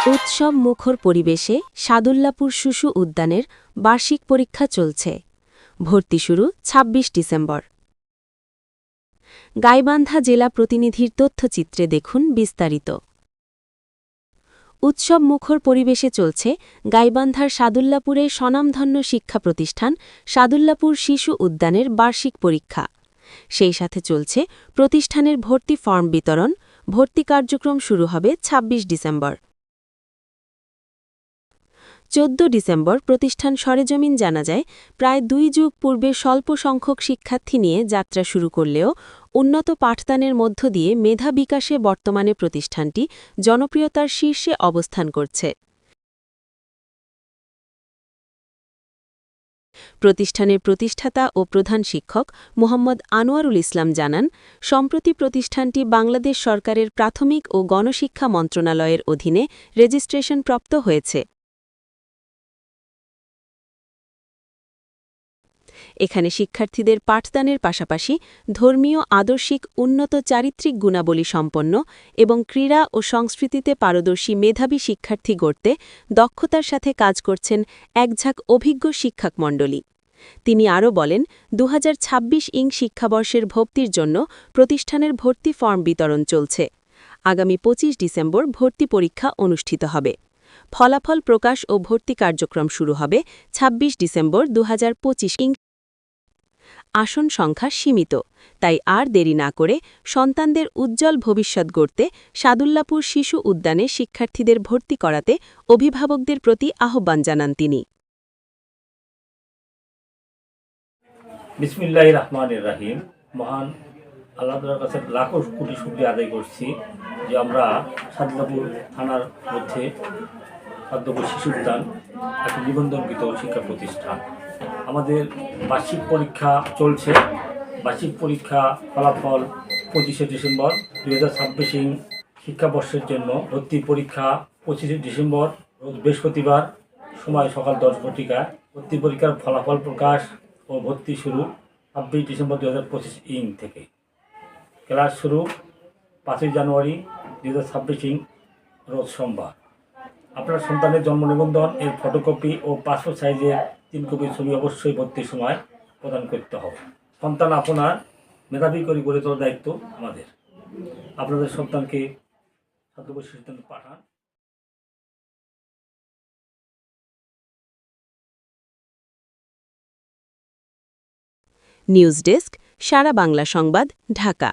উৎসব মুখর পরিবেশে সাদুল্লাপুর শিশু উদ্যানের বার্ষিক পরীক্ষা চলছে। ভর্তি শুরু ২৬ ডিসেম্বর। গাইবান্ধা জেলা প্রতিনিধির তথ্যচিত্রে দেখুন বিস্তারিত। উৎসব মুখর পরিবেশে চলছে গাইবান্ধার সাদুল্লাপুরের স্বনামধন্য শিক্ষা প্রতিষ্ঠান সাদুল্লাপুর শিশু উদ্যানের বার্ষিক পরীক্ষা। সেই সাথে চলছে প্রতিষ্ঠানের ভর্তি ফর্ম বিতরণ। ভর্তি কার্যক্রম শুরু হবে ২৬ ডিসেম্বর। ১৪ ডিসেম্বর প্রতিষ্ঠান সরেজমিন জানা যায়, প্রায় ২ যুগ পূর্বে স্বল্প সংখ্যক শিক্ষার্থী নিয়ে যাত্রা শুরু করলেও উন্নত পাঠদানের মধ্য দিয়ে মেধা বিকাশে বর্তমানে প্রতিষ্ঠানটি জনপ্রিয়তার শীর্ষে অবস্থান করছে। প্রতিষ্ঠানের প্রতিষ্ঠাতা ও প্রধান শিক্ষক মোহাম্মদ আনোয়ারুল ইসলাম জানান, সম্প্রতি প্রতিষ্ঠানটি বাংলাদেশ সরকারের প্রাথমিক ও গণশিক্ষা মন্ত্রণালয়ের অধীনে রেজিস্ট্রেশনপ্রাপ্ত হয়েছে। এখানে শিক্ষার্থীদের পাঠদানের পাশাপাশি ধর্মীয় আদর্শিক উন্নত চারিত্রিক গুণাবলী সম্পন্ন এবং ক্রীড়া ও সংস্কৃতিতে পারদর্শী মেধাবী শিক্ষার্থী গড়তে দক্ষতার সাথে কাজ করছেন একঝাঁক অভিজ্ঞ শিক্ষকমণ্ডলী। তিনি আরও বলেন, ২০২৬ শিক্ষাবর্ষের ভর্তির জন্য প্রতিষ্ঠানের ভর্তি ফর্ম বিতরণ চলছে। আগামী ২৫ ডিসেম্বর ভর্তি পরীক্ষা অনুষ্ঠিত হবে। ফলাফল প্রকাশ ও ভর্তি কার্যক্রম শুরু হবে ২৬ ডিসেম্বর ২০২৫। আসন সংখ্যা সীমিত, তাই আর দেরি না করে সন্তানদের উজ্জ্বল ভবিষ্যৎ গড়তে সাদুল্লাপুর শিশু উদ্যানে শিক্ষার্থীদের ভর্তি করাতে অভিভাবকদের প্রতি আহ্বান জানান তিনি। বিসমিল্লাহির রহমানির রহিম। মহান আল্লাহ তাআলার কাছে লাখো কোটি শুকরিয়া আদায় করছি যে আমরা সাদুল্লাপুর থানার মধ্যে সাদুল্লাপুর শিশু উদ্যান একটি নিবন্ধনকৃত শিক্ষা প্রতিষ্ঠান। আমাদের বার্ষিক পরীক্ষা চলছে। বার্ষিক পরীক্ষা ফলাফল ২৫শে ডিসেম্বর ২০২৬ শিক্ষাবর্ষের জন্য ভর্তি পরীক্ষা ২৫শে ডিসেম্বর রোজ বৃহস্পতিবার, সময় সকাল ১০ ঘটিকা। ভর্তি পরীক্ষার ফলাফল প্রকাশ ও ভর্তি শুরু ২৬ ডিসেম্বর ২০২৫ থেকে। ক্লাস শুরু ৫ই জানুয়ারি ২০২৬ রোজ সোমবার। আপনার সন্তানের জন্ম নিবন্ধন এর ফটোকপি ও পাসপোর্ট সাইজের ৩ কপি ছবি অবশ্যই ভর্তির সময় প্রদান করতে হবে। সন্তান আপনার মেধাবী করে গড়ে তোলার দায়িত্ব আমাদের। আপনাদের সন্তানকে সাদুল্লাপুর শিশু উদ্যানে পাঠান। নিউজ ডেস্ক, সারা বাংলা সংবাদ, ঢাকা।